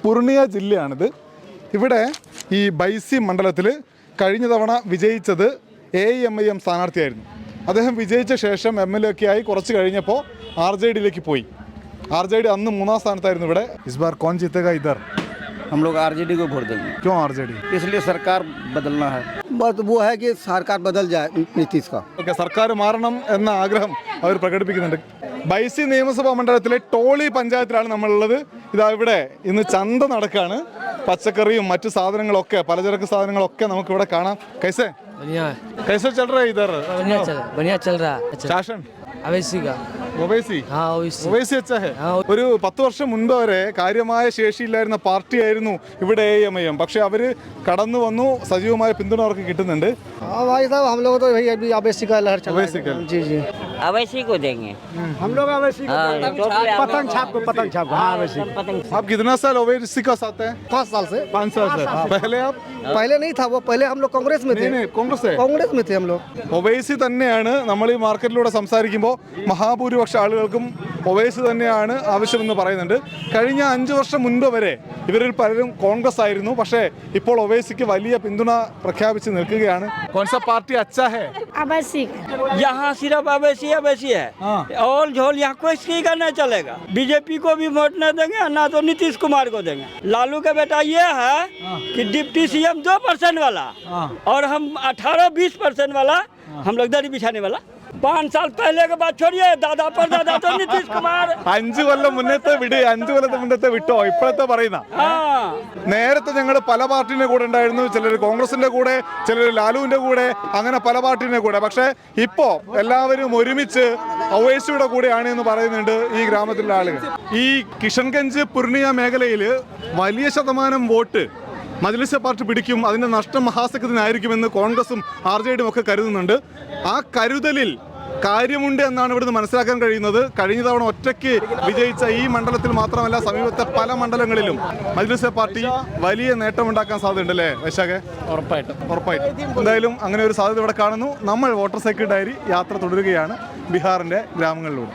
പൂർണിയ ജില്ലയാണിത്. ഇവിടെ ഈ ബൈസി മണ്ഡലത്തിൽ കഴിഞ്ഞ തവണ വിജയിച്ചത് AIMIM സ്ഥാനാർത്ഥിയായിരുന്നു. അദ്ദേഹം വിജയിച്ച ശേഷം MLA ഒക്കെ ആയി കുറച്ച് കഴിഞ്ഞപ്പോൾ RJDയിലേക്ക് പോയി. RJD അന്ന് 3ാം സ്ഥാനത്തായിരുന്നു ഇവിടെ. ഇസ് ബാർ കോൺ ജീത്തേഗാ ഇധർ? हम लोग RJD को वोट देंगे. क्यों RJD? इसलिए सरकार बदलना है. बस वो है कि सरकार बदल जाए नीतीश का. ഓക്കെ, സർക്കാർ മാറണം എന്ന ആഗ്രഹം അവർ പ്രകടിപ്പിക്കുന്നുണ്ട്. ബൈസി നിയമസഭാ മണ്ഡലത്തിലെ ടോളി പഞ്ചായത്തിലാണ് നമ്മളുള്ളത്. ഇതാ ഇവിടെ ഇന്ന് ചന്ത നടക്കാണ്. പച്ചക്കറിയും മറ്റു സാധനങ്ങളൊക്കെ, പലചരക്ക് സാധനങ്ങളൊക്കെ നമുക്ക് ഇവിടെ കാണാം. കൈസേ कैसे चल रहा है इधर? बढ़िया चल रहा है. शासन अवैसी का ഒവൈസി അച്ഛാ ഹെ. ഒരു 10 വർഷം മുൻപ് വരെ കാര്യമായ ശേഷിയില്ലായിരുന്ന പാർട്ടിയായിരുന്നു ഇവിടെ AIMIM. പക്ഷെ അവര് കടന്നു വന്നു, സജീവമായ പിന്തുണ അവർക്ക് കിട്ടുന്നുണ്ട്. भाई साहब हम लोग तो भाई अभी अवैसी का लहर चल रहा है. जी जी अवैसी को देंगे हम लोग अवैसी पतंग छाप को पतंग छाप. हाँ अवैसी. आप कितना साल ओवैसी का साथ हैं? 5 साल से. 5 साल से. पहले आप? पहले नहीं था वो, पहले हम लोग कांग्रेस में थे. नहीं, कांग्रेस में थे हम लोग. ഒവൈസി തന്നെയാണ് നമ്മൾ ഈ മാർക്കറ്റിലൂടെ സംസാരിക്കുമ്പോൾ മഹാഭൂരിപക്ഷ ആളുകൾക്കും ഒവൈസി തന്നെയാണ് ആവശ്യമെന്ന് പറയുന്നുണ്ട്. കഴിഞ്ഞ 5 വർഷം മുൻപ് വരെ ഇവരിൽ പലരും കോൺഗ്രസ് ആയിരുന്നു. പക്ഷേ ഇപ്പോൾ ഒവൈസിക്ക് വലിയ പിന്തുണ പ്രഖ്യാപിച്ച് നിൽക്കുകയാണ്. കോൺസ പാർട്ടി അച്ഛാ ഹെ? अवैसी. यहाँ सिर्फ अवैसी है. और झोल यहाँ कोई किसी का नहीं चलेगा. बीजेपी को भी वोट नहीं देंगे, ना तो नीतीश कुमार को देंगे. लालू का बेटा ये है कि डिप्टी CM 2% वाला और हम 18-20% वाला, हम लोग दरी बिछाने वाला. 5 साल पहले के बात छोड़िए, दादा पर दादा तो नीतीश कुमार. 5 കൊല്ലം മുന്നത്തെ വിട്, 5 കൊല്ലത്തെ മുന്നത്തെ വിട്ടോ, ഇപ്പോഴത്തെ പറയുന്ന. നേരത്തെ ഞങ്ങൾ പല പാർട്ടിന്റെ കൂടെ ഉണ്ടായിരുന്നു. ചിലർ കോൺഗ്രസിന്റെ കൂടെ, ചിലർ ലാലുവിന്റെ കൂടെ, അങ്ങനെ പല പാർട്ടിന്റെ കൂടെ. പക്ഷെ ഇപ്പോ എല്ലാവരും ഒരുമിച്ച് ഒവൈസിയുടെ കൂടെയാണ് എന്ന് പറയുന്നുണ്ട് ഈ ഗ്രാമത്തിലുള്ള ആളുകൾ. ഈ കിഷൻഗഞ്ച് പൂർണിയ മേഖലയിൽ വലിയ ശതമാനം വോട്ട് മജ്ലിസ് പാർട്ടി പിടിക്കും. അതിന്റെ നഷ്ടം മഹാസഖ്യത്തിനായിരിക്കുമെന്ന് കോൺഗ്രസും RJDയും ഒക്കെ കരുതുന്നുണ്ട്. ആ കരുതലിൽ കാര്യമുണ്ട് എന്നാണ് ഇവിടുന്ന് മനസ്സിലാക്കാൻ കഴിയുന്നത്. കഴിഞ്ഞ തവണ ഒറ്റയ്ക്ക് വിജയിച്ച ഈ മണ്ഡലത്തിൽ മാത്രമല്ല, സമീപത്തെ പല മണ്ഡലങ്ങളിലും മജ്ലിസ് പാർട്ടി വലിയ നേട്ടമുണ്ടാക്കാൻ സാധ്യതയുണ്ട് അല്ലേ വൈശാഖെ? ഉറപ്പായിട്ടും. എന്തായാലും അങ്ങനെ ഒരു സാധ്യത ഇവിടെ കാണുന്നു. നമ്മൾ വോട്ടർ സൈക്കിൾ ഡയറി യാത്ര തുടരുകയാണ് ബീഹാറിന്റെ ഗ്രാമങ്ങളിലൂടെ.